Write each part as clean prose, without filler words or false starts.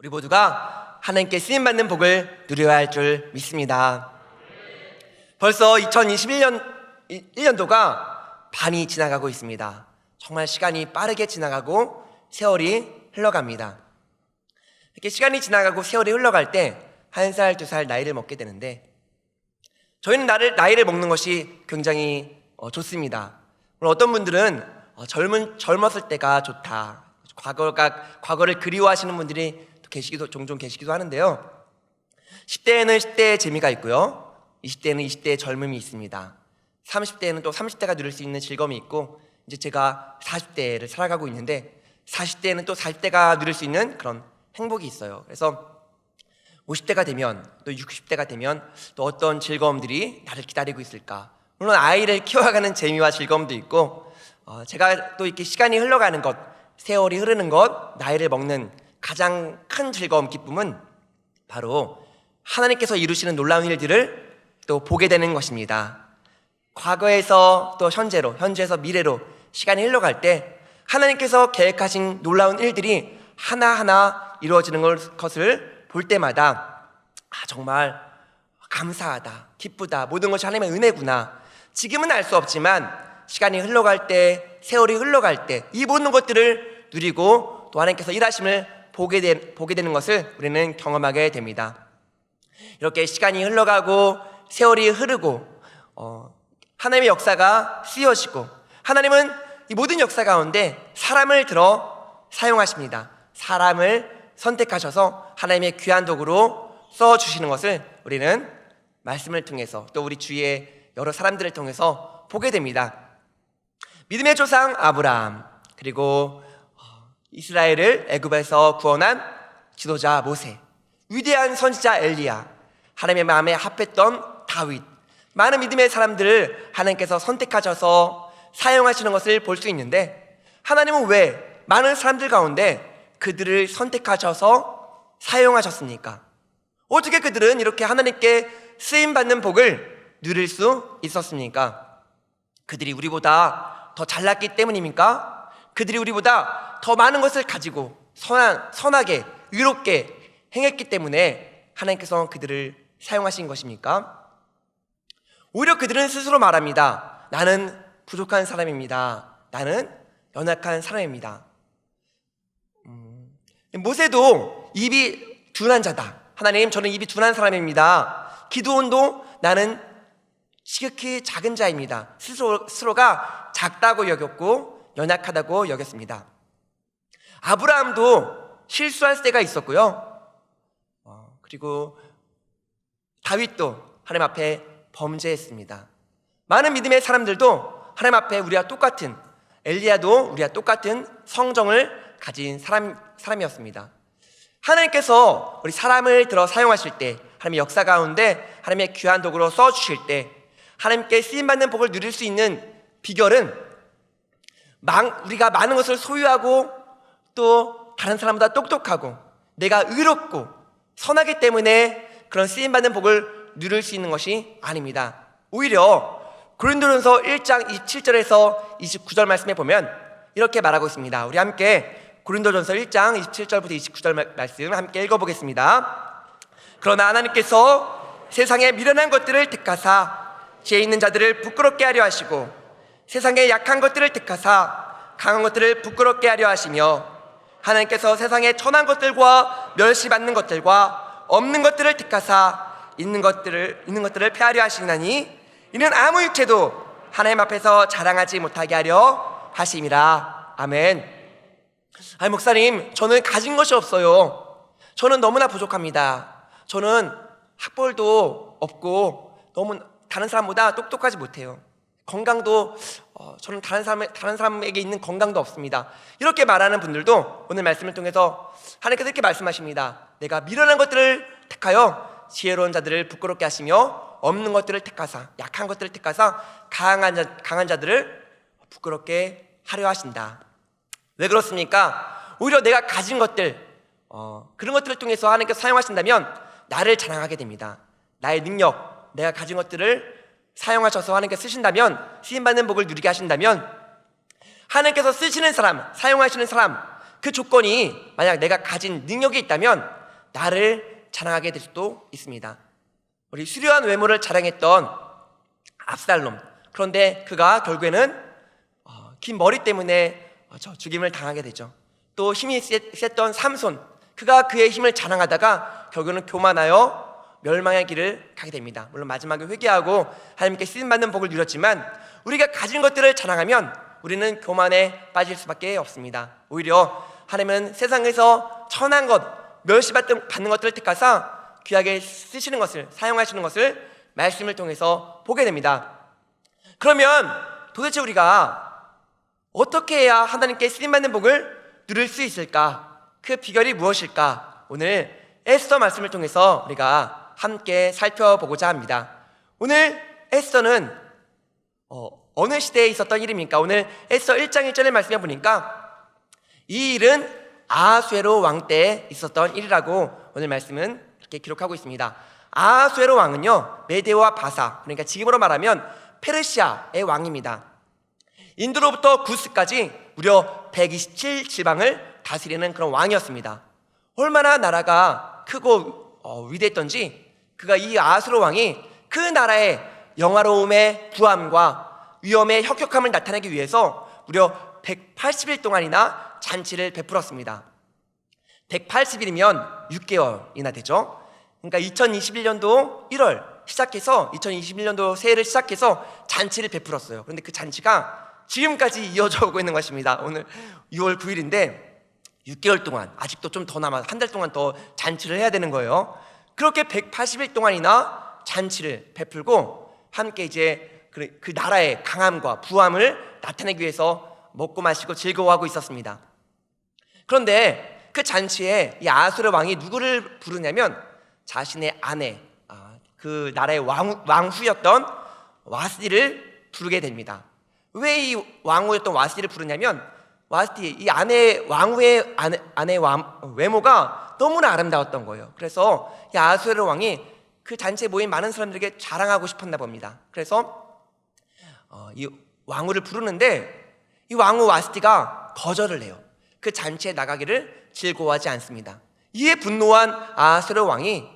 우리 모두가 하나님께 쓰임받는 복을 누려야 할 줄 믿습니다. 벌써 2021년도가 반이 지나가고 있습니다. 정말 시간이 빠르게 지나가고 세월이 흘러갑니다. 이렇게 시간이 지나가고 세월이 흘러갈 때 1살, 2살 나이를 먹게 되는데, 저희는 나이를 먹는 것이 굉장히 좋습니다. 물론 어떤 분들은 젊었을 때가 좋다, 과거를 그리워하시는 분들이 종종 계시기도 하는데요. 10대에는 10대의 재미가 있고요, 20대에는 20대의 젊음이 있습니다. 30대에는 또 30대가 누릴 수 있는 즐거움이 있고, 이제 제가 40대를 살아가고 있는데 40대에는 또 40대가 누릴 수 있는 그런 행복이 있어요. 그래서 50대가 되면, 또 60대가 되면 또 어떤 즐거움들이 나를 기다리고 있을까. 물론 아이를 키워가는 재미와 즐거움도 있고, 제가 또 이렇게 시간이 흘러가는 것, 세월이 흐르는 것, 나이를 먹는 가장 큰 즐거움, 기쁨은 바로 하나님께서 이루시는 놀라운 일들을 또 보게 되는 것입니다. 과거에서 또 현재로, 현재에서 미래로 시간이 흘러갈 때 하나님께서 계획하신 놀라운 일들이 하나하나 이루어지는 것을 볼 때마다 정말 감사하다, 기쁘다, 모든 것이 하나님의 은혜구나. 지금은 알 수 없지만 시간이 흘러갈 때, 세월이 흘러갈 때 이 모든 것들을 누리고 또 하나님께서 일하심을 보게 되는 것을 우리는 경험하게 됩니다. 이렇게 시간이 흘러가고 세월이 흐르고 하나님의 역사가 쓰여지고, 하나님은 이 모든 역사 가운데 사람을 들어 사용하십니다. 사람을 선택하셔서 하나님의 귀한 도구로 써주시는 것을 우리는 말씀을 통해서, 또 우리 주위의 여러 사람들을 통해서 보게 됩니다. 믿음의 조상 아브라함, 그리고 이스라엘을 애굽에서 구원한 지도자 모세, 위대한 선지자 엘리야, 하나님의 마음에 합했던 다윗, 많은 믿음의 사람들을 하나님께서 선택하셔서 사용하시는 것을 볼 수 있는데, 하나님은 왜 많은 사람들 가운데 그들을 선택하셔서 사용하셨습니까? 어떻게 그들은 이렇게 하나님께 쓰임받는 복을 누릴 수 있었습니까? 그들이 우리보다 더 잘났기 때문입니까? 그들이 우리보다 더 많은 것을 가지고 선하게, 의롭게 행했기 때문에 하나님께서 그들을 사용하신 것입니까? 오히려 그들은 스스로 말합니다. 나는 부족한 사람입니다. 나는 연약한 사람입니다. 모세도 입이 둔한 자다. 하나님, 저는 입이 둔한 사람입니다. 기드온도 나는 지극히 작은 자입니다. 스스로가 작다고 여겼고 연약하다고 여겼습니다. 아브라함도 실수할 때가 있었고요. 그리고 다윗도 하나님 앞에 범죄했습니다. 많은 믿음의 사람들도 하나님 앞에 우리와 똑같은, 엘리야도 우리와 똑같은 성정을 가진 사람이었습니다. 하나님께서 우리 사람을 들어 사용하실 때, 하나님의 역사 가운데 하나님의 귀한 도구로 써주실 때 하나님께 쓰임받는 복을 누릴 수 있는 비결은 우리가 많은 것을 소유하고 또 다른 사람보다 똑똑하고 내가 의롭고 선하기 때문에 그런 쓰임받는 복을 누릴 수 있는 것이 아닙니다. 오히려 고린도전서 1장 27절에서 29절 말씀에 보면 이렇게 말하고 있습니다. 우리 함께 고린도전서 1장 27절부터 29절 말씀 함께 읽어보겠습니다. 그러나 하나님께서 세상의 미련한 것들을 택하사 지혜 있는 자들을 부끄럽게 하려 하시고, 세상의 약한 것들을 택하사 강한 것들을 부끄럽게 하려 하시며, 하나님께서 세상의 천한 것들과 멸시받는 것들과 없는 것들을 택하사 있는 것들을 폐하려 하시나니, 이는 아무 육체도 하나님 앞에서 자랑하지 못하게 하려 하심이라. 아멘. 목사님, 저는 가진 것이 없어요. 저는 너무나 부족합니다. 저는 학벌도 없고 너무 다른 사람보다 똑똑하지 못해요. 건강도 저는 다른 사람에게 있는 건강도 없습니다. 이렇게 말하는 분들도 오늘 말씀을 통해서 하나님께서 이렇게 말씀하십니다. 내가 미련한 것들을 택하여 지혜로운 자들을 부끄럽게 하시며 없는 것들을 택하사, 약한 것들을 택하사 강한 자들을 부끄럽게 하려 하신다. 왜 그렇습니까? 오히려 내가 가진 것들, 그런 것들을 통해서 하나님께서 사용하신다면 나를 자랑하게 됩니다. 나의 능력, 내가 가진 것들을 사용하셔서 하나님께서 쓰신다면, 쓰임받는 복을 누리게 하신다면, 하나님께서 쓰시는 사람, 사용하시는 사람, 그 조건이 만약 내가 가진 능력이 있다면 나를 자랑하게 될 수도 있습니다. 우리 수려한 외모를 자랑했던 압살롬, 그런데 그가 결국에는 긴 머리 때문에 죽임을 당하게 되죠. 또 힘이 셌던 삼손, 그가 그의 힘을 자랑하다가 결국에는 교만하여 멸망의 길을 가게 됩니다. 물론 마지막에 회개하고 하나님께 쓰임받는 복을 누렸지만 우리가 가진 것들을 자랑하면 우리는 교만에 빠질 수밖에 없습니다. 오히려 하나님은 세상에서 천한 것, 멸시받는 것들을 택하사 귀하게 쓰시는 것을, 사용하시는 것을 말씀을 통해서 보게 됩니다. 그러면 도대체 우리가 어떻게 해야 하나님께 쓰임받는 복을 누릴 수 있을까? 그 비결이 무엇일까? 오늘 에스더 말씀을 통해서 우리가 함께 살펴보고자 합니다. 오늘 에스더는 어느 시대에 있었던 일입니까? 오늘 에스더 1장 1절의 말씀에 보니까 이 일은 아하수에로 왕 때에 있었던 일이라고 오늘 말씀은 이렇게 기록하고 있습니다. 아하수에로 왕은요, 메데와 바사, 그러니까 지금으로 말하면 페르시아의 왕입니다. 인도로부터 구스까지 무려 127지방을 다스리는 그런 왕이었습니다. 얼마나 나라가 크고 위대했던지 그가 이 아하수에로 왕이 그 나라의 영화로움의 부함과 위엄의 혁혁함을 나타내기 위해서 무려 180일 동안이나 잔치를 베풀었습니다. 180일이면 6개월이나 되죠. 그러니까 2021년도 1월 시작해서 2021년도 새해를 시작해서 잔치를 베풀었어요. 그런데 그 잔치가 지금까지 이어져 오고 있는 것입니다. 오늘 6월 9일인데 6개월 동안, 아직도 좀 더 남아 한 달 동안 더 잔치를 해야 되는 거예요. 그렇게 180일 동안이나 잔치를 베풀고 함께 이제 그 나라의 강함과 부함을 나타내기 위해서 먹고 마시고 즐거워하고 있었습니다. 그런데 그 잔치에 이 아하수에로 왕이 누구를 부르냐면 자신의 아내, 그 나라의 왕후였던 와스디를 부르게 됩니다. 왜 이 왕후였던 와스디를 부르냐면 와스디, 이 왕후의 아내 외모가 너무나 아름다웠던 거예요. 그래서 이 아하수에로 왕이 그 잔치에 모인 많은 사람들에게 자랑하고 싶었나 봅니다. 그래서 이 왕후를 부르는데 이 왕후 와스디가 거절을 해요. 그 잔치에 나가기를 즐거워하지 않습니다. 이에 분노한 아하수에로 왕이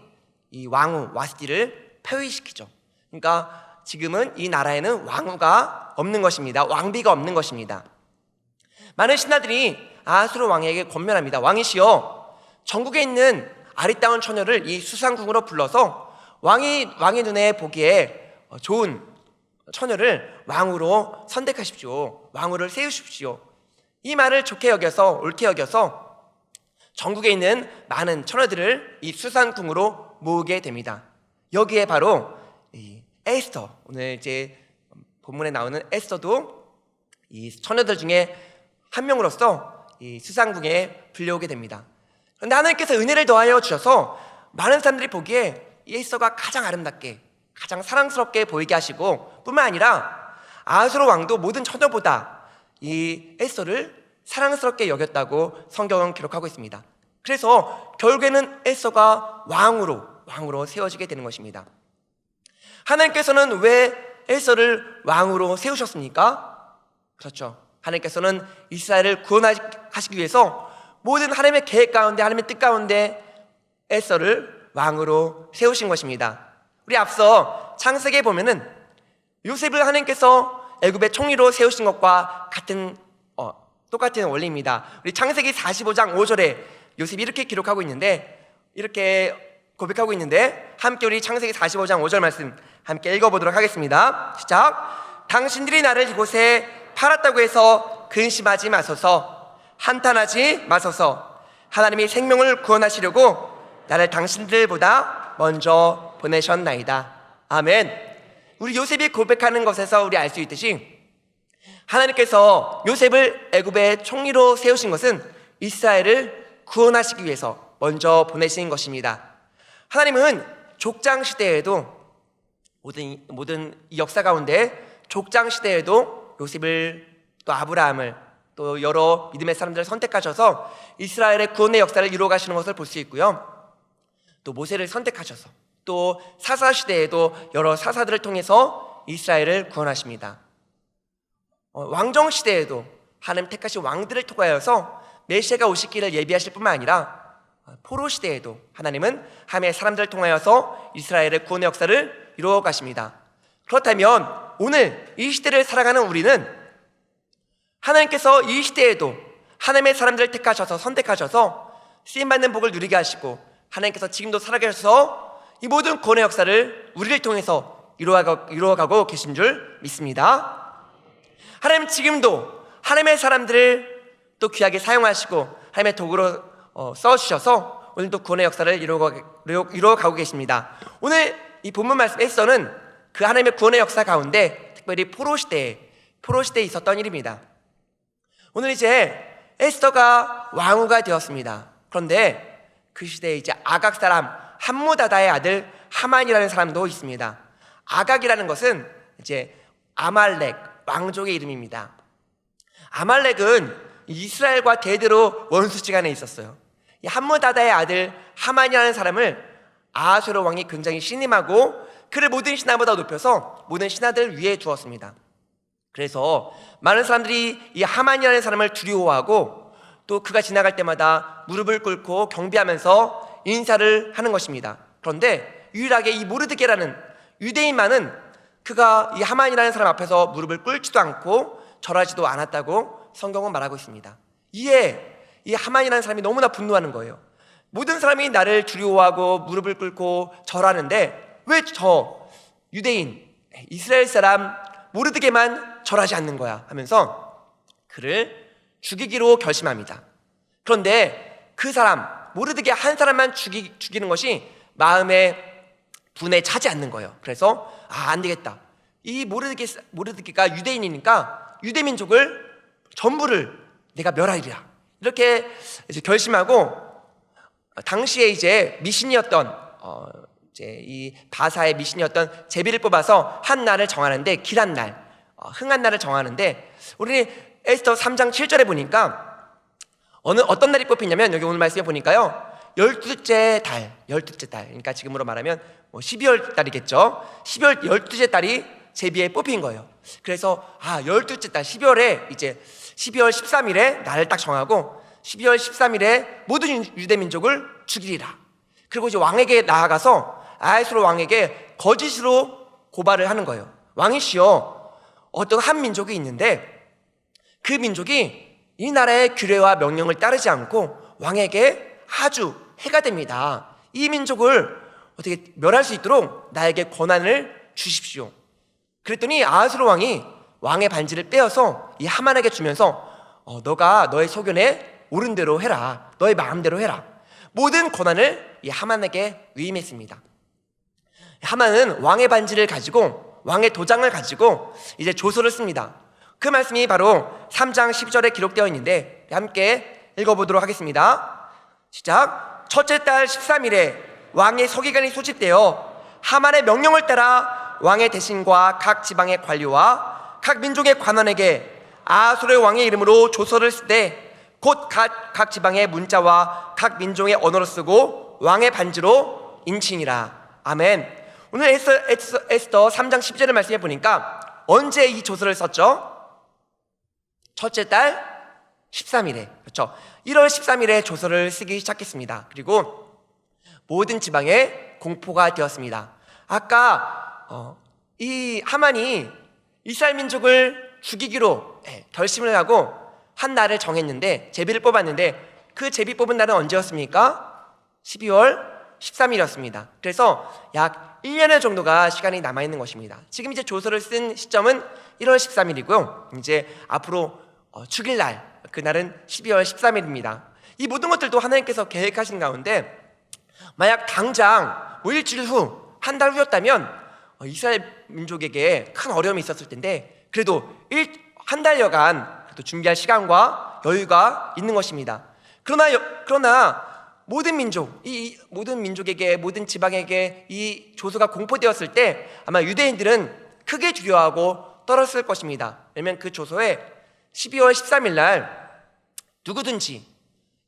이 왕후 와스디를 폐위시키죠. 그러니까 지금은 이 나라에는 왕후가 없는 것입니다. 왕비가 없는 것입니다. 많은 신하들이 아하수에로 왕에게 권면합니다. 왕이시여, 전국에 있는 아리따운 처녀를 이 수상궁으로 불러서 왕의 눈에 보기에 좋은 처녀를 왕후로 선택하십시오. 왕후를 세우십시오. 이 말을 좋게 여겨서, 옳게 여겨서 전국에 있는 많은 처녀들을 이 수상궁으로 모으게 됩니다. 여기에 바로 이 에스더, 오늘 이제 본문에 나오는 에스더도 이 처녀들 중에 한 명으로서 이 수상궁에 불려오게 됩니다. 그런데 하나님께서 은혜를 더하여 주셔서 많은 사람들이 보기에 이 에스더가 가장 아름답게, 가장 사랑스럽게 보이게 하시고, 뿐만 아니라 아하수에로 왕도 모든 처녀보다 이 에스더를 사랑스럽게 여겼다고 성경은 기록하고 있습니다. 그래서 결국에는 에스더가 왕으로 세워지게 되는 것입니다. 하나님께서는 왜 에스더를 왕으로 세우셨습니까? 그렇죠. 하나님께서는 이스라엘을 구원하시기 위해서 모든 하나님의 계획 가운데, 하나님의 뜻 가운데 에스더를 왕으로 세우신 것입니다. 우리 앞서 창세기에 보면은 요셉을 하나님께서 애굽의 총리로 세우신 것과 똑같은 원리입니다. 우리 창세기 45장 5절에 요셉이 이렇게 기록하고 있는데, 이렇게 고백하고 있는데, 함께 우리 창세기 45장 5절 말씀 함께 읽어보도록 하겠습니다. 시작. 당신들이 나를 이곳에 팔았다고 해서 근심하지 마소서, 한탄하지 마소서. 하나님이 생명을 구원하시려고 나를 당신들보다 먼저 보내셨나이다. 아멘. 우리 요셉이 고백하는 것에서 우리 알 수 있듯이 하나님께서 요셉을 애굽의 총리로 세우신 것은 이스라엘을 구원하시기 위해서 먼저 보내신 것입니다. 하나님은 족장 시대에도 모든 이 역사 가운데 족장 시대에도 요셉을, 또 아브라함을, 또 여러 믿음의 사람들을 선택하셔서 이스라엘의 구원의 역사를 이루어 가시는 것을 볼 수 있고요. 또 모세를 선택하셔서 또 사사 시대에도 여러 사사들을 통해서 이스라엘을 구원하십니다. 왕정 시대에도 하나님 택하신 왕들을 통하여서 메시아가 오시기를 예비하실 뿐만 아니라 포로 시대에도 하나님은 하나님의 사람들을 통하여서 이스라엘의 구원의 역사를 이루어 가십니다. 그렇다면 오늘 이 시대를 살아가는 우리는 하나님께서 이 시대에도 하나님의 사람들을 택하셔서 선택하셔서 쓰임받는 복을 누리게 하시고 하나님께서 지금도 살아계셔서 이 모든 구원의 역사를 우리를 통해서 이루어가고 계신 줄 믿습니다. 하나님 지금도 하나님의 사람들을 또 귀하게 사용하시고 하나님의 도구로 써주셔서 오늘도 구원의 역사를 이루어가고 계십니다. 오늘 이 본문 말씀 에스더는 그 하나님의 구원의 역사 가운데 특별히 포로 시대에 있었던 일입니다. 오늘 이제 에스더가 왕후가 되었습니다. 그런데 그 시대에 이제 아각 사람 함무다다의 아들 하만이라는 사람도 있습니다. 아각이라는 것은 이제 아말렉 왕족의 이름입니다. 아말렉은 이스라엘과 대대로 원수지간에 있었어요. 이 함무다다의 아들 하만이라는 사람을 아하수에로 왕이 굉장히 신임하고 그를 모든 신하보다 높여서 모든 신하들 위에 두었습니다. 그래서 많은 사람들이 이 하만이라는 사람을 두려워하고 또 그가 지나갈 때마다 무릎을 꿇고 경배하면서 인사를 하는 것입니다. 그런데 유일하게 이 모르드게라는 유대인만은 그가 이 하만이라는 사람 앞에서 무릎을 꿇지도 않고 절하지도 않았다고 성경은 말하고 있습니다. 이에 이 하만이라는 사람이 너무나 분노하는 거예요. 모든 사람이 나를 두려워하고 무릎을 꿇고 절하는데 왜 저 유대인 이스라엘 사람 모르드게만 절하지 않는 거야 하면서 그를 죽이기로 결심합니다. 그런데 그 사람 모르드게 한 사람만 죽이는 것이 마음의 분에 차지 않는 거예요. 그래서 안 되겠다. 이 모르드게가 유대인이니까 유대 민족을 전부를 내가 멸하리라. 이렇게 이제 결심하고 당시에 이제 미신이었던 이제 이 바사의 미신이었던 제비를 뽑아서 한 날을 정하는데 길한 날, 흥한 날을 정하는데 우리 에스더 3장 7절에 보니까 어떤 날이 뽑히냐면 여기 오늘 말씀에 보니까요 12째 달 그러니까 지금으로 말하면 12월 달이겠죠. 12월 12째 달이 제비에 뽑힌 거예요. 그래서 12째 달 12월에 이제 12월 13일에 날을 딱 정하고 12월 13일에 모든 유대 민족을 죽이리라. 그리고 이제 왕에게 나아가서 아하수에로 왕에게 거짓으로 고발을 하는 거예요. 왕이시여, 어떤 한 민족이 있는데 그 민족이 이 나라의 규례와 명령을 따르지 않고 왕에게 아주 해가 됩니다. 이 민족을 어떻게 멸할 수 있도록 나에게 권한을 주십시오. 그랬더니 아하수에로 왕이 왕의 반지를 떼어서 이 하만에게 주면서 너가 너의 소견에 옳은 대로 해라. 너의 마음대로 해라. 모든 권한을 이 하만에게 위임했습니다. 하만은 왕의 반지를 가지고 왕의 도장을 가지고 이제 조서를 씁니다. 그 말씀이 바로 3장 10절에 기록되어 있는데 함께 읽어보도록 하겠습니다. 시작. 첫째 달 13일에 왕의 서기관이 소집되어 하만의 명령을 따라 왕의 대신과 각 지방의 관료와 각 민족의 관원에게 아하수에로 왕의 이름으로 조서를 쓰되 곧 각 지방의 문자와 각 민족의 언어로 쓰고 왕의 반지로 인칭이라. 아멘. 오늘 에스더 3장 10절의 말씀에 보니까 언제 이 조서를 썼죠? 첫째 달 13일에, 그렇죠? 1월 13일에 조서를 쓰기 시작했습니다. 그리고 모든 지방에 공포가 되었습니다. 아까 이 하만이 이스라엘 민족을 죽이기로 결심을 하고 한 날을 정했는데 제비를 뽑았는데 그 제비 뽑은 날은 언제였습니까? 12월 13일이었습니다. 그래서 약 1년의 정도가 시간이 남아있는 것입니다. 지금 이제 조서를 쓴 시점은 1월 13일이고요. 이제 앞으로 죽일 날, 그날은 12월 13일입니다. 이 모든 것들도 하나님께서 계획하신 가운데 만약 당장 일주일 후, 한 달 후였다면 이스라엘 민족에게 큰 어려움이 있었을 텐데 그래도 한 달여간 준비할 시간과 여유가 있는 것입니다. 그러나 모든 민족, 이 모든 민족에게, 모든 지방에게 이 조서가 공포되었을 때 아마 유대인들은 크게 두려워하고 떨었을 것입니다. 왜냐하면 그 조서에 12월 13일 날 누구든지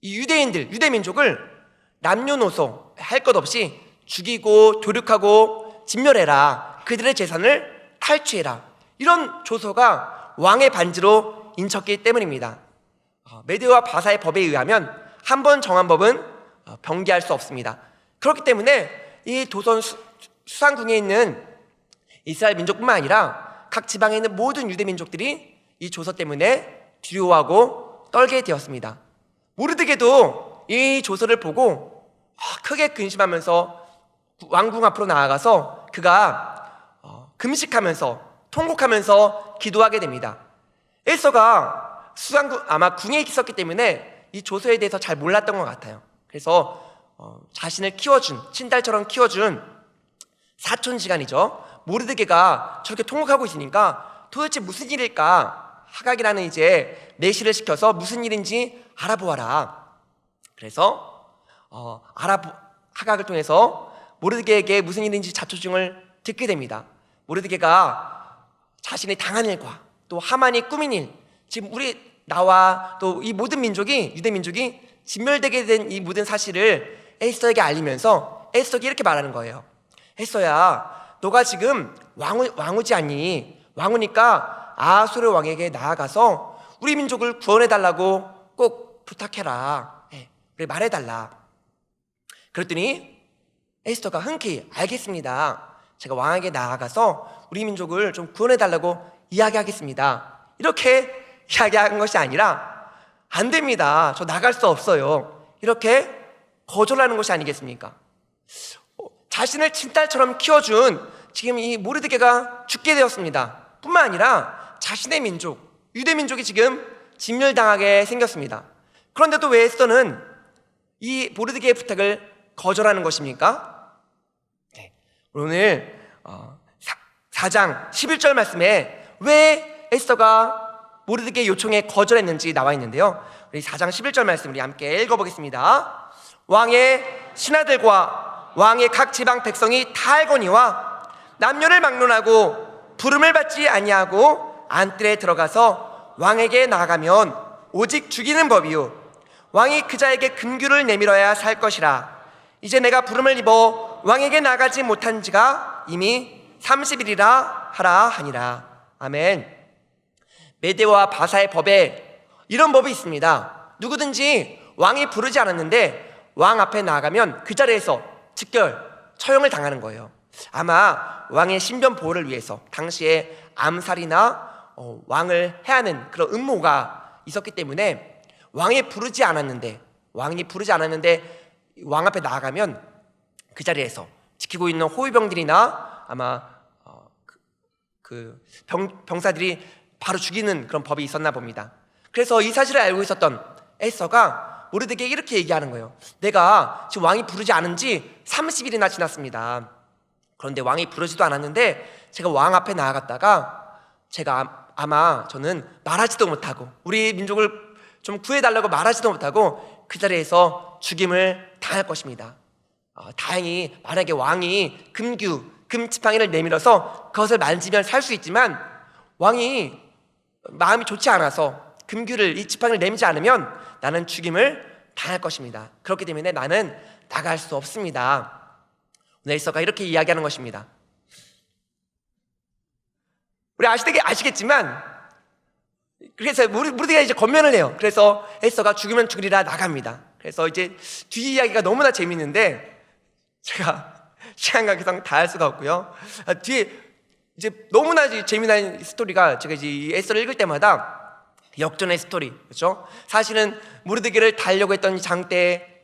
이 유대 민족을 남녀노소 할 것 없이 죽이고 도륙하고 진멸해라. 그들의 재산을 탈취해라. 이런 조서가 왕의 반지로 인쳤기 때문입니다. 메대와 바사의 법에 의하면 한 번 정한 법은 변개할 수 없습니다. 그렇기 때문에 이 도선 수상궁에 있는 이스라엘 민족뿐만 아니라 각 지방에 있는 모든 유대 민족들이 이 조서 때문에 두려워하고 떨게 되었습니다. 모르드게도 이 조서를 보고 크게 근심하면서 왕궁 앞으로 나아가서 그가 금식하면서 통곡하면서 기도하게 됩니다. 에스더가 수상궁 아마 궁에 있었기 때문에 이 조서에 대해서 잘 몰랐던 것 같아요. 그래서 자신을 키워준, 친딸처럼 키워준 사촌지간이죠, 모르드게가 저렇게 통곡하고 있으니까 도대체 무슨 일일까? 하각이라는 이제 내시를 시켜서 무슨 일인지 알아보아라. 그래서 하각을 통해서 모르드게에게 무슨 일인지 자초중을 듣게 됩니다. 모르드게가 자신이 당한 일과 또 하만이 꾸민 일, 지금 나와 또 이 모든 민족이, 유대 민족이 진멸되게 된 이 모든 사실을 에스더에게 알리면서 에스더에게 이렇게 말하는 거예요. 에스더야, 너가 지금 왕후지 않니? 왕후니까 아수르 왕에게 나아가서 우리 민족을 구원해달라고 꼭 부탁해라. 그래, 말해달라. 그랬더니 에스더가 흔쾌히 알겠습니다. 제가 왕에게 나아가서 우리 민족을 좀 구원해달라고 이야기하겠습니다. 이렇게 이야기한 것이 아니라 안 됩니다. 저 나갈 수 없어요. 이렇게 거절하는 것이 아니겠습니까? 자신을 친딸처럼 키워준 지금 이 모르드게가 죽게 되었습니다. 뿐만 아니라 자신의 민족, 유대 민족이 지금 진멸당하게 생겼습니다. 그런데도 왜 에스더는 이 모르드게의 부탁을 거절하는 것입니까? 오늘 4장 11절 말씀에 왜 에스더가 모르드게의 요청에 거절했는지 나와 있는데요, 우리 4장 11절 말씀 우리 함께 읽어보겠습니다. 왕의 신하들과 왕의 각 지방 백성이 다 알거니와 남녀를 막론하고 부름을 받지 아니하고 안뜰에 들어가서 왕에게 나아가면 오직 죽이는 법이요 왕이 그 자에게 금규를 내밀어야 살 것이라. 이제 내가 부름을 입어 왕에게 나가지 못한 지가 이미 30일이라 하라 하니라. 아멘. 메대와 바사의 법에 이런 법이 있습니다. 누구든지 왕이 부르지 않았는데 왕 앞에 나아가면 그 자리에서 즉결 처형을 당하는 거예요. 아마 왕의 신변 보호를 위해서 당시에 암살이나 왕을 해하는 그런 음모가 있었기 때문에 왕이 부르지 않았는데 왕 앞에 나아가면 그 자리에서 지키고 있는 호위병들이나 아마 병사들이 바로 죽이는 그런 법이 있었나 봅니다. 그래서 이 사실을 알고 있었던 에스더가 모르드게에게 이렇게 얘기하는 거예요. 내가 지금 왕이 부르지 않은 지 30일이나 지났습니다. 그런데 왕이 부르지도 않았는데 제가 왕 앞에 나아갔다가 제가 아마 저는 말하지도 못하고 우리 민족을 좀 구해달라고 말하지도 못하고 그 자리에서 죽임을 당할 것입니다. 다행히 만약에 왕이 금지팡이를 내밀어서 그것을 만지면 살 수 있지만 왕이 마음이 좋지 않아서 이 지팡이를 내밀지 않으면 나는 죽임을 당할 것입니다. 그렇기 때문에 나는 나갈 수 없습니다. 오늘 에스더가 이렇게 이야기하는 것입니다. 우리 아시겠지만 그래서 모르드게가 이제 권면을 해요. 그래서 에스더가 죽으면 죽으리라 나갑니다. 그래서 이제 뒤 이야기가 너무나 재밌는데 제가 시간 관계상 다 할 수가 없고요. 뒤에 이제 너무나 재미난 스토리가, 제가 이제 이 에스더를 읽을 때마다 역전의 스토리, 그렇죠? 사실은 모르드게를 달려고 했던 장때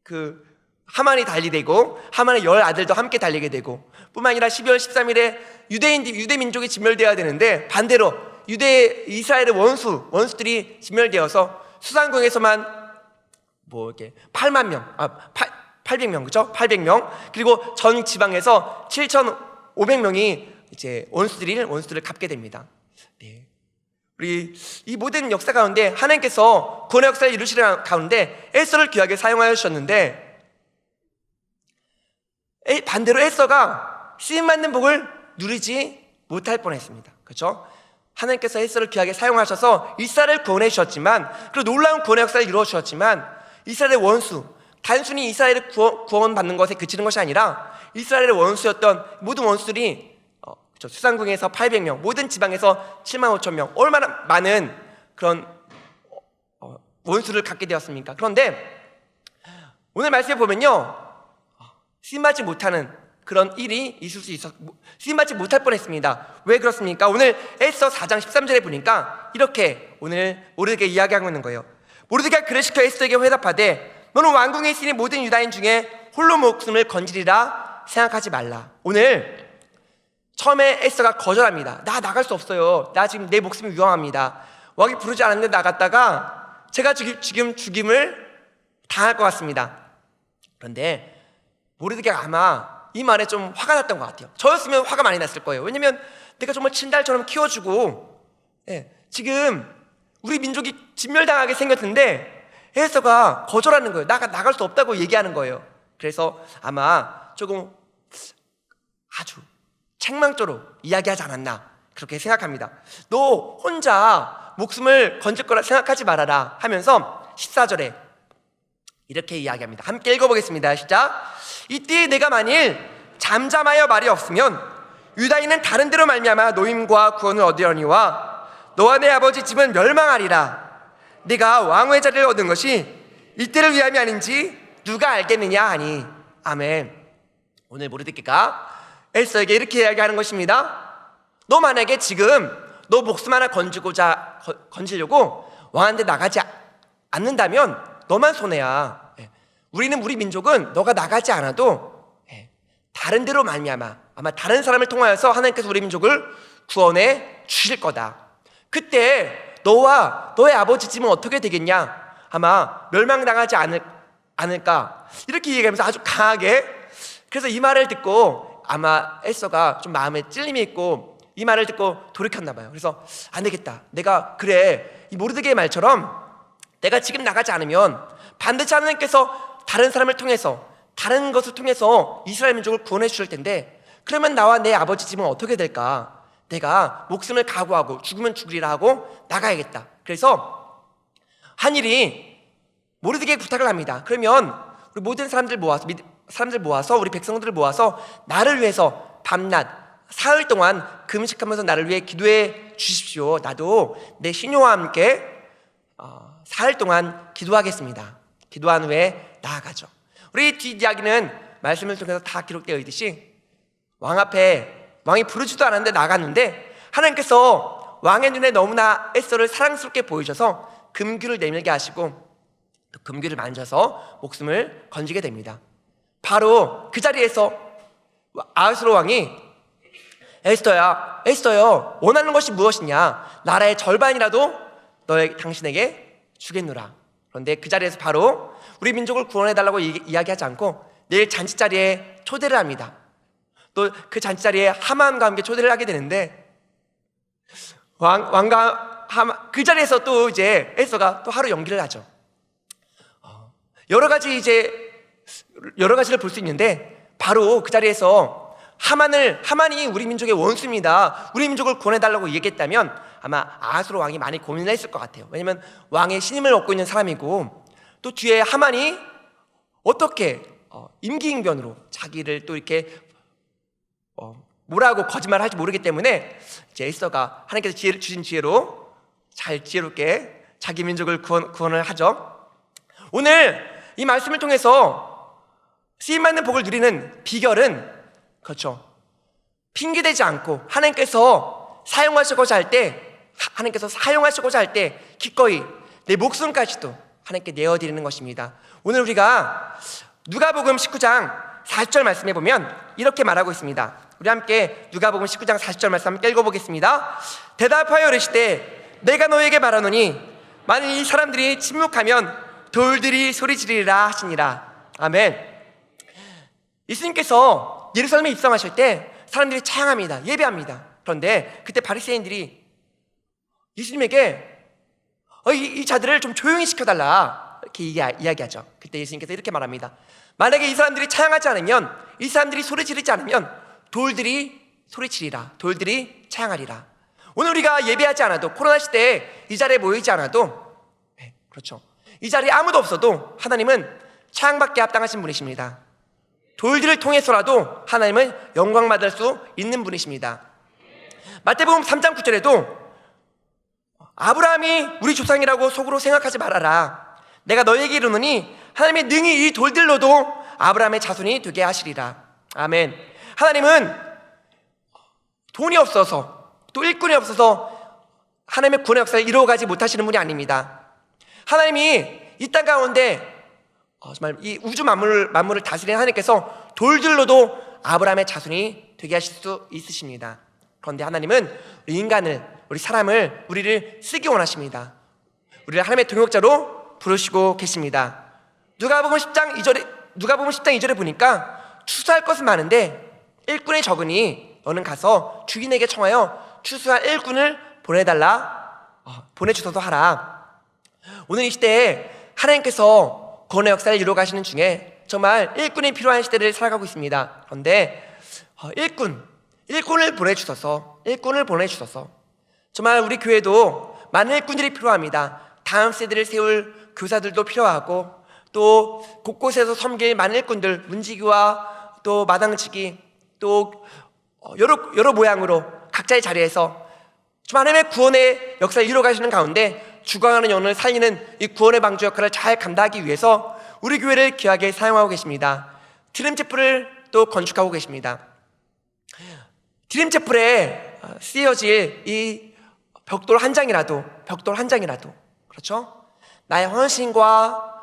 그 하만이 달리되고 하만의 10아들도 함께 달리게 되고, 뿐만 아니라 12월 13일에 유대 민족이 진멸되어야 되는데 반대로 이스라엘의 원수들이 진멸되어서 수상궁에서만 이렇게 800명, 그렇죠? 800명, 그리고 전 지방에서 7,500명이 이제 원수들을 갚게 됩니다. 우리 이 모든 역사 가운데 하나님께서 구원의 역사를 이루시는 가운데 에스더를 귀하게 사용하여 주셨는데, 반대로 에스더가 쓰임받는 복을 누리지 못할 뻔했습니다. 그렇죠? 하나님께서 에스더를 귀하게 사용하셔서 이스라엘을 구원해 주셨지만, 그리고 놀라운 구원의 역사를 이루어 주셨지만, 이스라엘의 원수, 단순히 이스라엘을 구원받는 것에 그치는 것이 아니라 이스라엘의 원수였던 모든 원수들이 수상궁에서 800명, 모든 지방에서 7만 5천 명, 얼마나 많은 그런 원수를 갖게 되었습니까? 그런데 오늘 말씀에 보면요, 쓰임받지 못하는 그런 일이 있을 수 있었, 쓰임받지 못할 뻔했습니다. 왜 그렇습니까? 오늘 에스더 4장 13절에 보니까 이렇게 오늘 모르드게 이야기하고 있는 거예요. 모르드게가 글을 시켜 에스더에게 회답하되 너는 왕궁에 있으니 모든 유다인 중에 홀로 목숨을 건지리라 생각하지 말라. 오늘 처음에 에스더가 거절합니다. 나 나갈 수 없어요. 나 지금 내 목숨이 위험합니다. 왕이 부르지 않았는데 나갔다가 제가 지금 죽임을 당할 것 같습니다. 그런데 모르드게가 아마 이 말에 좀 화가 났던 것 같아요. 저였으면 화가 많이 났을 거예요. 왜냐면 내가 정말 친달처럼 키워주고 지금 우리 민족이 진멸당하게 생겼는데 에스더가 거절하는 거예요. 나갈 수 없다고 얘기하는 거예요. 그래서 아마 조금 아주 책망조로 이야기하지 않았나 그렇게 생각합니다. 너 혼자 목숨을 건질 거라 생각하지 말아라 하면서 14절에 이렇게 이야기합니다. 함께 읽어보겠습니다. 시작. 이때 내가 만일 잠잠하여 말이 없으면 유다인은 다른 데로 말미암아 노임과 구원을 얻으려니와 너와 내 아버지 집은 멸망하리라. 네가 왕후의 자리를 얻은 것이 이때를 위함이 아닌지 누가 알겠느냐 하니. 아멘. 오늘 모르드게가 에스더에게 이렇게 이야기하는 것입니다. 너 만약에 지금 너 목숨 하나 건지려고 왕한테 나가지 않는다면 너만 손해야. 우리는 우리 민족은 너가 나가지 않아도 다른 데로 말미암아 아마 다른 사람을 통하여서 하나님께서 우리 민족을 구원해 주실 거다. 그때 너와 너의 아버지 집은 어떻게 되겠냐? 아마 멸망당하지 않을까 이렇게 얘기하면서 아주 강하게. 그래서 이 말을 듣고 아마 에스더가 좀 마음에 찔림이 있고 이 말을 듣고 돌이켰나 봐요. 그래서 안 되겠다. 내가 그래 이 모르드게의 말처럼 내가 지금 나가지 않으면 반드시 하나님께서 다른 사람을 통해서 다른 것을 통해서 이스라엘 민족을 구원해 주실 텐데 그러면 나와 내 아버지 집은 어떻게 될까? 내가 목숨을 각오하고 죽으면 죽으리라 하고 나가야겠다. 그래서 한일이 모르드게에게 부탁을 합니다. 그러면 우리 모든 사람들 모아서 우리 백성들을 모아서 나를 위해서 밤낮 사흘 동안 금식하면서 나를 위해 기도해 주십시오. 나도 내 신녀와 함께 사흘 동안 기도하겠습니다. 기도한 후에 나아가죠. 우리 뒷이야기는 말씀을 통해서 다 기록되어 있듯이 왕 앞에 왕이 부르지도 않았는데 나갔는데 하나님께서 왕의 눈에 너무나 에스더를 사랑스럽게 보이셔서 금규를 내밀게 하시고 또 금규를 만져서 목숨을 건지게 됩니다. 바로 그 자리에서 아하스로 왕이 에스더야 원하는 것이 무엇이냐? 나라의 절반이라도 당신에게 주겠노라. 그런데 그 자리에서 바로 우리 민족을 구원해달라고 이야기하지 않고 내일 잔치자리에 초대를 합니다. 또 그 잔치자리에 하만과 함께 초대를 하게 되는데 왕과 하만 그 자리에서 또 이제 에스더가 또 하루 연기를 하죠. 여러 가지를 볼 수 있는데 바로 그 자리에서 하만이 우리 민족의 원수입니다. 우리 민족을 구원해달라고 얘기했다면 아마 아하스로 왕이 많이 고민을 했을 것 같아요. 왜냐면 왕의 신임을 얻고 있는 사람이고 또 뒤에 하만이 어떻게 임기응변으로 자기를 또 이렇게 뭐라고 거짓말을 할지 모르기 때문에 이제 에스더가 하나님께서 주신 지혜로 잘 지혜롭게 자기 민족을 구원을 하죠. 오늘 이 말씀을 통해서 쓰임받는 복을 누리는 비결은 그렇죠. 핑계대지 않고 하나님께서 사용하시고자 할 때 기꺼이 내 목숨까지도 하나님께 내어드리는 것입니다. 오늘 우리가 누가복음 19장 40절 말씀해 보면 이렇게 말하고 있습니다. 우리 함께 누가복음 19장 40절 말씀 함께 읽어보겠습니다. 대답하여 이르시되 내가 너에게 말하노니 만일 이 사람들이 침묵하면 돌들이 소리지르리라 하시니라. 아멘. 예수님께서 예루살렘에 입성하실 때 사람들이 찬양합니다. 예배합니다. 그런데 그때 바리새인들이 예수님에게 이 자들을 좀 조용히 시켜달라 이렇게 이야기하죠. 그때 예수님께서 이렇게 말합니다. 만약에 이 사람들이 찬양하지 않으면 이 사람들이 소리 지르지 않으면 돌들이 소리치리라. 돌들이 찬양하리라. 오늘 우리가 예배하지 않아도 코로나 시대에 이 자리에 모이지 않아도 그렇죠. 이 자리에 아무도 없어도 하나님은 찬양받게 합당하신 분이십니다. 돌들을 통해서라도 하나님은 영광받을 수 있는 분이십니다. 마태복음 3장 9절에도 아브라함이 우리 조상이라고 속으로 생각하지 말아라. 내가 너에게 이르노니 하나님의 능히 이 돌들로도 아브라함의 자손이 되게 하시리라. 아멘. 하나님은 돈이 없어서 또 일꾼이 없어서 하나님의 구원의 역사를 이루어가지 못하시는 분이 아닙니다. 하나님이 이 땅 가운데 정말 이 우주 만물을 다스리는 하나님께서 돌들로도 아브라함의 자손이 되게 하실 수 있으십니다. 그런데 하나님은 인간을, 우리 사람을, 우리를 쓰기 원하십니다. 우리를 하나님의 동역자로 부르시고 계십니다. 누가복음 10장 2절에 보니까 추수할 것은 많은데 일꾼이 적으니 너는 가서 주인에게 청하여 추수할 일꾼을 보내주셔서 하라. 오늘 이 시대에 하나님께서 구원의 역사를 이루어 가시는 중에 정말 일꾼이 필요한 시대를 살아가고 있습니다. 그런데 일꾼을 보내주셔서 정말 우리 교회도 많은 일꾼들이 필요합니다. 다음 세대를 세울 교사들도 필요하고 또 곳곳에서 섬길 많은 일꾼들, 문지기와 또 마당치기 또 여러 모양으로 각자의 자리에서 하나님의 구원의 역사를 이루어 가시는 가운데 죽어가는 영혼을 살리는 이 구원의 방주 역할을 잘 감당하기 위해서 우리 교회를 귀하게 사용하고 계십니다. 드림체플을 또 건축하고 계십니다. 드림체플에 쓰여질 이 벽돌 한 장이라도 그렇죠? 나의 헌신과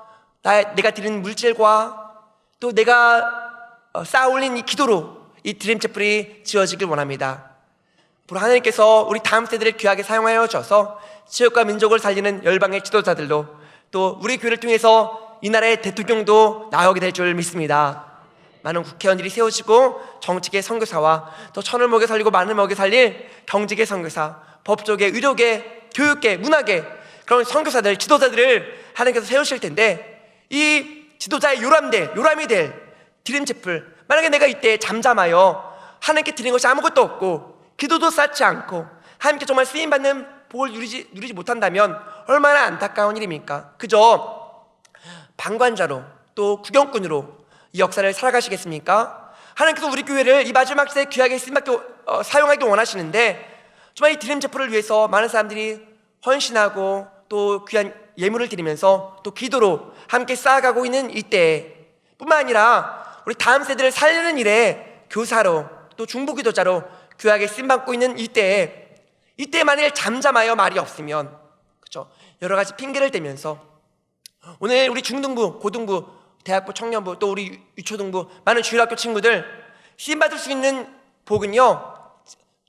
내가 드리는 물질과 또 내가 쌓아 올린 이 기도로 이 드림체플이 지어지길 원합니다. 앞으로 하나님께서 우리 다음 세대를 귀하게 사용하여 주셔서 지역과 민족을 살리는 열방의 지도자들로 또 우리 교회를 통해서 이 나라의 대통령도 나오게 될 줄 믿습니다. 많은 국회의원들이 세워지고 정치계 선교사와 또 천을 먹여 살리고 만을 먹여 살릴 경제계 선교사, 법조계, 의료계, 교육계, 문화계 그런 선교사들, 지도자들을 하나님께서 세우실 텐데 이 지도자의 요람이 될 드림체플, 만약에 내가 이때 잠잠하여 하나님께 드리는 것이 아무것도 없고 기도도 쌓지 않고 하나님께 정말 쓰임받는 복을 누리지 못한다면 얼마나 안타까운 일입니까? 그저 방관자로 또 구경꾼으로 이 역사를 살아가시겠습니까? 하나님께서 우리 교회를 이 마지막 시대에 귀하게 사용하기 원하시는데 정말 이 드림체플을 위해서 많은 사람들이 헌신하고 또 귀한 예물을 드리면서 또 기도로 함께 쌓아가고 있는 이때에 뿐만 아니라 우리 다음 세대를 살리는 일에 교사로 또 중보기도자로 귀하게 쓰임받고 있는 이때에 만일 잠잠하여 말이 없으면 그렇죠? 여러 가지 핑계를 대면서 오늘 우리 중등부, 고등부, 대학부, 청년부 또 우리 유초등부 많은 주일학교 친구들 쓰임받을 수 있는 복은요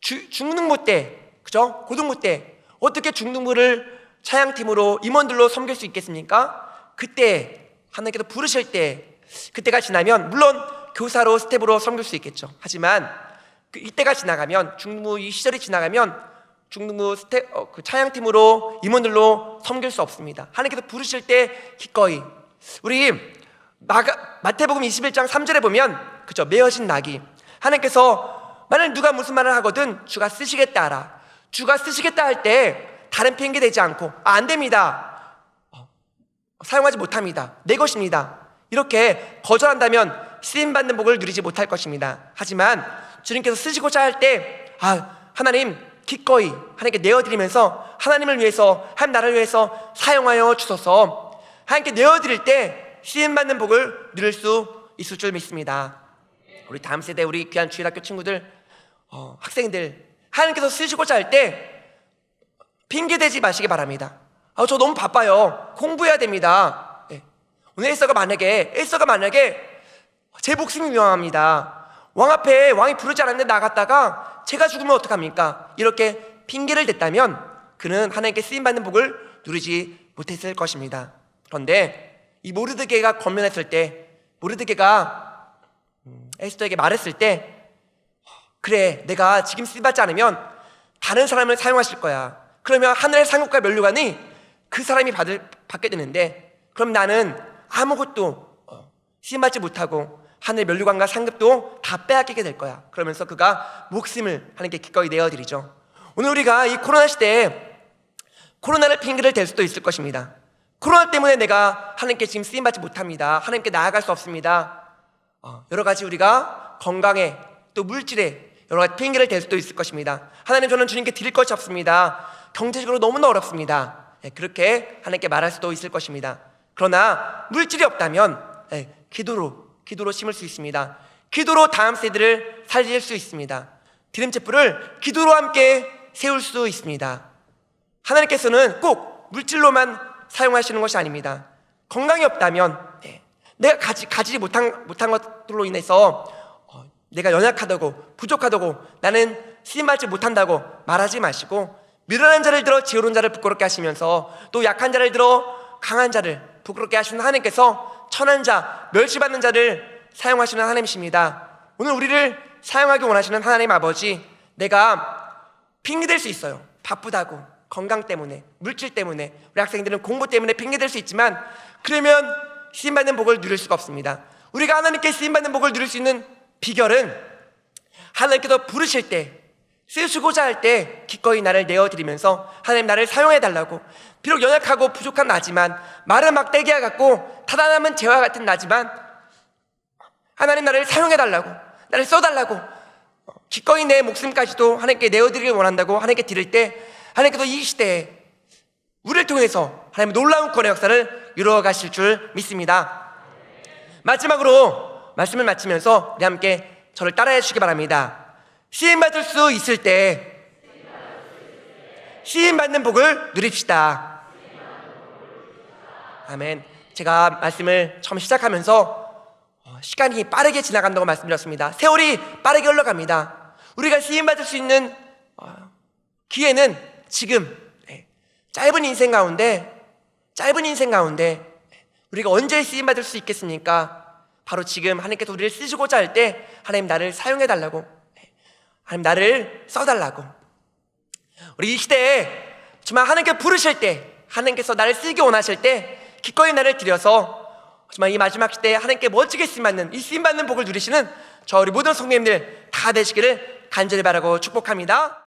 중등부 때, 그죠? 고등부 때 어떻게 중등부를 차양팀으로 임원들로 섬길 수 있겠습니까? 그때 하나님께서 부르실 때 그때가 지나면 물론 교사로 스텝으로 섬길 수 있겠죠. 하지만 이때가 지나가면 중등부 이 시절이 지나가면 중등부 그 차양팀으로 임원들로 섬길 수 없습니다. 하나님께서 부르실 때 기꺼이 우리 마태복음 21장 3절에 보면 그죠? 메어진 나귀 하나님께서 만약 누가 무슨 말을 하거든 주가 쓰시겠다 하라. 주가 쓰시겠다 할 때 다른 핑계 대지 않고 안 됩니다. 사용하지 못합니다. 내 것입니다. 이렇게 거절한다면 쓰임받는 복을 누리지 못할 것입니다. 하지만 주님께서 쓰시고자 할 때 하나님 기꺼이 하나님께 내어드리면서 하나님을 위해서 하나님 나라를 위해서 사용하여 주소서 하나님께 내어드릴 때 쓰임받는 복을 누릴 수 있을 줄 믿습니다. 우리 다음 세대 우리 귀한 주일학교 친구들 학생들 하나님께서 쓰시고자 할 때 핑계대지 마시기 바랍니다. 저 너무 바빠요. 공부해야 됩니다. 네. 오늘 엘사가 만약에 제 목숨이 위험합니다. 왕 앞에 왕이 부르지 않았는데 나갔다가 제가 죽으면 어떡합니까? 이렇게 핑계를 댔다면 그는 하나님께 쓰임받는 복을 누리지 못했을 것입니다. 그런데 이 모르드게가 권면했을 때 모르드게가 에스더에게 말했을 때 그래 내가 지금 쓰임받지 않으면 다른 사람을 사용하실 거야. 그러면 하늘의 상급과 면류관이 그 사람이 받게 되는데 그럼 나는 아무것도 쓰임받지 못하고 하늘의 면류관과 상급도 다 빼앗기게 될 거야. 그러면서 그가 목숨을 하나님께 기꺼이 내어드리죠. 오늘 우리가 이 코로나 시대에 코로나를 핑계를 댈 수도 있을 것입니다. 코로나 때문에 내가 하나님께 지금 쓰임받지 못합니다. 하나님께 나아갈 수 없습니다. 여러 가지 우리가 건강에 또 물질에 여러 가지 핑계를 댈 수도 있을 것입니다. 하나님 저는 주님께 드릴 것이 없습니다. 경제적으로 너무나 어렵습니다. 그렇게 하나님께 말할 수도 있을 것입니다. 그러나 물질이 없다면 기도로 심을 수 있습니다. 기도로 다음 세대를 살릴 수 있습니다. 기름촛불을 기도로 함께 세울 수 있습니다. 하나님께서는 꼭 물질로만 사용하시는 것이 아닙니다. 건강이 없다면 내가 가지지 못한 것들로 인해서 내가 연약하다고 부족하다고 나는 쓰임받지 못한다고 말하지 마시고, 미련한 자를 들어 지혜로운 자를 부끄럽게 하시면서 또 약한 자를 들어 강한 자를 부끄럽게 하시는 하나님께서 천한 자, 멸시받는 자를 사용하시는 하나님이십니다. 오늘 우리를 사용하기 원하시는 하나님 아버지, 내가 핑계댈 수 있어요. 바쁘다고, 건강 때문에, 물질 때문에, 우리 학생들은 공부 때문에 핑계댈 수 있지만 그러면 쓰임받는 복을 누릴 수가 없습니다. 우리가 하나님께 쓰임받는 복을 누릴 수 있는 비결은 하나님께서 부르실 때, 쓰시고자 할 때 기꺼이 나를 내어드리면서 하나님 나를 사용해달라고, 비록 연약하고 부족한 나지만, 마른 막대기와 같고 타다남은 재와 같은 나지만 하나님 나를 사용해달라고, 나를 써달라고 기꺼이 내 목숨까지도 하나님께 내어드리길 원한다고 하나님께 드릴 때, 하나님께서 이 시대에 우리를 통해서 하나님의 놀라운 구원의 역사를 이루어 가실 줄 믿습니다. 마지막으로 말씀을 마치면서 우리 함께 저를 따라해 주시기 바랍니다. 시인받을 수 있을 때 시인받는 복을 누립시다. 아멘. 제가 말씀을 처음 시작하면서 시간이 빠르게 지나간다고 말씀드렸습니다. 세월이 빠르게 흘러갑니다. 우리가 시인받을 수 있는 기회는 지금, 짧은 인생 가운데 우리가 언제 쓰임받을 수 있겠습니까? 바로 지금 하나님께서 우리를 쓰시고자 할 때 하나님 나를 사용해달라고, 하나님 나를 써달라고, 우리 이 시대에 정말 하나님께 부르실 때, 하나님께서 나를 쓰기 원하실 때 기꺼이 나를 들여서 정말 이 마지막 시대에 하나님께 멋지게 쓰임받는, 이 쓰임받는 복을 누리시는 저 우리 모든 성도님들 다 되시기를 간절히 바라고 축복합니다.